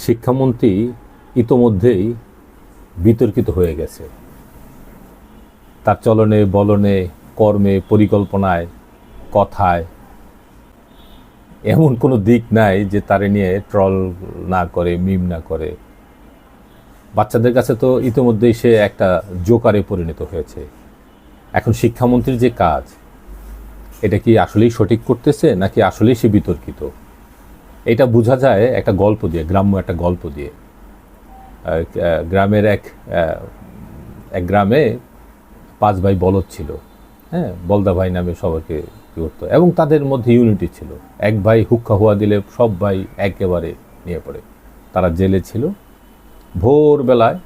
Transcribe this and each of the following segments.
শিক্ষামন্ত্রী ইতোমধ্যেই বিতর্কিত হয়ে গেছে। তার চলনে বলনে, কর্মে, পরিকল্পনায়, কথায় এমন কোনো দিক নাই যে তারে নিয়ে ট্রল না করে, মিম না করে। বাচ্চাদের কাছে তো ইতিমধ্যেই সে একটা জোকারে পরিণত হয়েছে। এখন শিক্ষামন্ত্রীর যে কাজ, এটা কি আসলেই সঠিক করতেছে নাকি আসলেই সে বিতর্কিত, এটা বোঝা যায় একটা গল্প দিয়ে, গ্রাম্য একটা গল্প দিয়ে। গ্রামের এক গ্রামে 5 ভাই বলদ ছিল। হ্যাঁ, বলদা ভাই নামে সবাইকে কী করতো, এবং তাদের মধ্যে ইউনিটি ছিল। এক ভাই হুক্কা হুয়া দিলে সব ভাই একেবারে নিয়ে পড়ে। তারা জেলে ছিল। ভোরবেলায়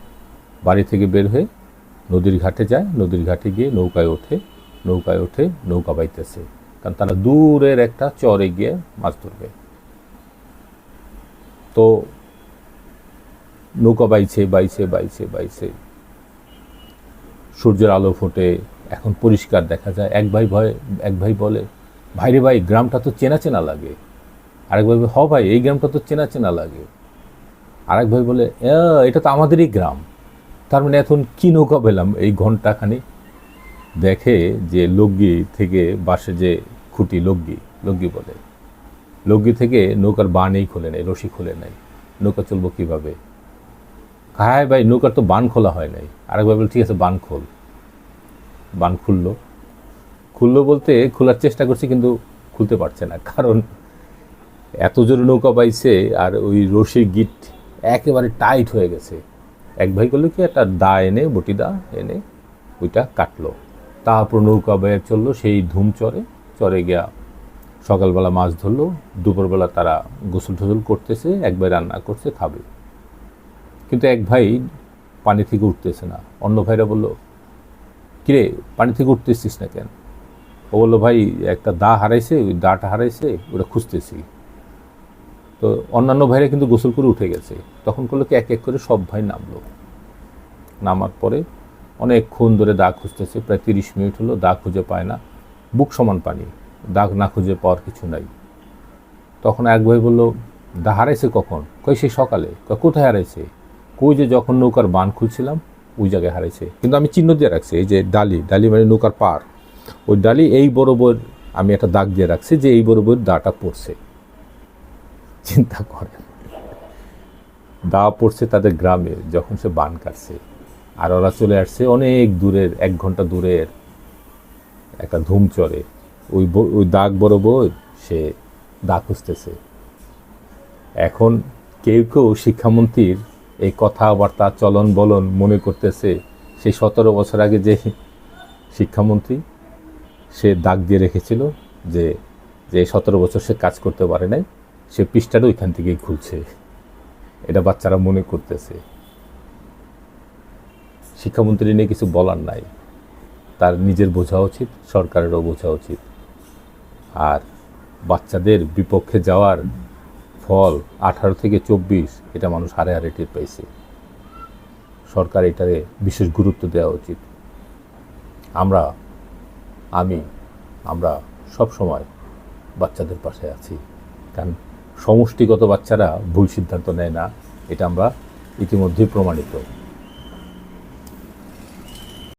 বাড়ি থেকে বের হয়ে নদীর ঘাটে যায়, নদীর ঘাটে গিয়ে নৌকায় ওঠে, নৌকা বাইতেছে, কারণ তারা দূরের একটা চরে গিয়ে মাছ ধরবে। তো নৌকা বাইছে, সূর্যের আলো ফোটে, এখন পরিষ্কার দেখা যায়। এক ভাই বলে, ভাই রে ভাই, গ্রামটা তো চেনা চেনা লাগে। আরেক ভাই বলে, হ ভাই, এই গ্রামটা তো চেনা চেনা লাগে। আরেক ভাই বলে, এটা তো আমাদেরই গ্রাম। তার মানে এখন কি নৌকা পেলাম? এই ঘন্টাখানি দেখে যে লগগি থেকে বাসে যে খুঁটি, লগগি বলে, লগগি থেকে নৌকার বানেই খোলে নাই, রশি খোলে নাই, নৌকা চলবো কীভাবে? হ্যাঁ ভাই, নৌকার তো বান খোলা হয় নাই। আরেকবার বলে, ঠিক আছে, বান খোল। বান খুললো বলতে খোলার চেষ্টা করছে, কিন্তু খুলতে পারছে না, কারণ এত জোরে নৌকা পাইছে আর ওই রশির গিট একেবারে টাইট হয়ে গেছে। এক ভাই করলো কি, একটা দা এনে, বটি দা এনে ওইটা কাটলো। তারপর নৌকা বাইরে চললো সেই ধুম চরে গিয়া সকালবেলা মাছ ধরলো। দুপুরবেলা তারা গোসল টোসল করতেছে, একবার রান্না করছে, খাবে। কিন্তু এক ভাই পানি থেকে উঠতেছে না। অন্য ভাইরা বলল, কিরে, পানি থেকে উঠতেছিস না কেন? ও বললো, ভাই, একটা দা হারাইছে, ওই দাটা হারাইছে, ওটা খুঁজতেছি। তো অন্যান্য ভাইরা কিন্তু গোসল করে উঠে গেছে। তখন করলো কি, এক এক করে সব ভাই নামলো। নামার পরে অনেকক্ষণ ধরে দা খুঁজতেছে, প্রায় 30 মিনিট হলো, দা খুঁজে পায় না। বুক সমান পানি, দা না খুঁজে পাওয়ার কিছু নাই। তখন এক ভাই বলল, দা হারাইছে কখন? কই, সেই সকালে। কোথায় হারাইছে? কই, যে যখন নৌকার বান খুলছিলাম ওই জায়গায় হারাইছে। কিন্তু আমি চিহ্ন দিয়ে রাখছি, এই যে ডালি মানে নৌকার পার, ওই ডালি এই বরাবর আমি একটা দাগ দিয়ে রাখছি যে এই বরাবর দাটা পড়ছে। চিন্তা করেন, দা পড়ছে তাদের গ্রামে যখন সে বান কাটছে, আর ওরা চলে আসছে অনেক দূরের, 1 ঘন্টা দূরের একটা ধুম চরে, ওই দাগ বরাবর সে দা খুঁজতেছে। এখন কেউ শিক্ষামন্ত্রীর এই কথাবার্তা, চলন বলন মনে করতেছে সেই 17 বছর আগে যে শিক্ষামন্ত্রী, সে দাগ দিয়ে রেখেছিল যে 17 বছর সে কাজ করতে পারে নাই, সে পৃষ্ঠাটা ওইখান থেকেই খুলছে। এটা বাচ্চারা মনে করতেছে। শিক্ষামন্ত্রী নিয়ে কিছু বলার নাই, তার নিজের বোঝা উচিত, সরকারেরও বোঝা উচিত। আর বাচ্চাদের বিপক্ষে যাওয়ার ফল 18 থেকে 24 এটা মানুষ হারে হারে টের পাইছে। সরকার এটারে বিশেষ গুরুত্ব দেওয়া উচিত। আমরা সব সময় বাচ্চাদের পাশে আছি, কারণ সমষ্টিগত বাচ্চারা ভুল সিদ্ধান্ত নেয় না, এটা আমরা ইতিমধ্যেই প্রমাণিত।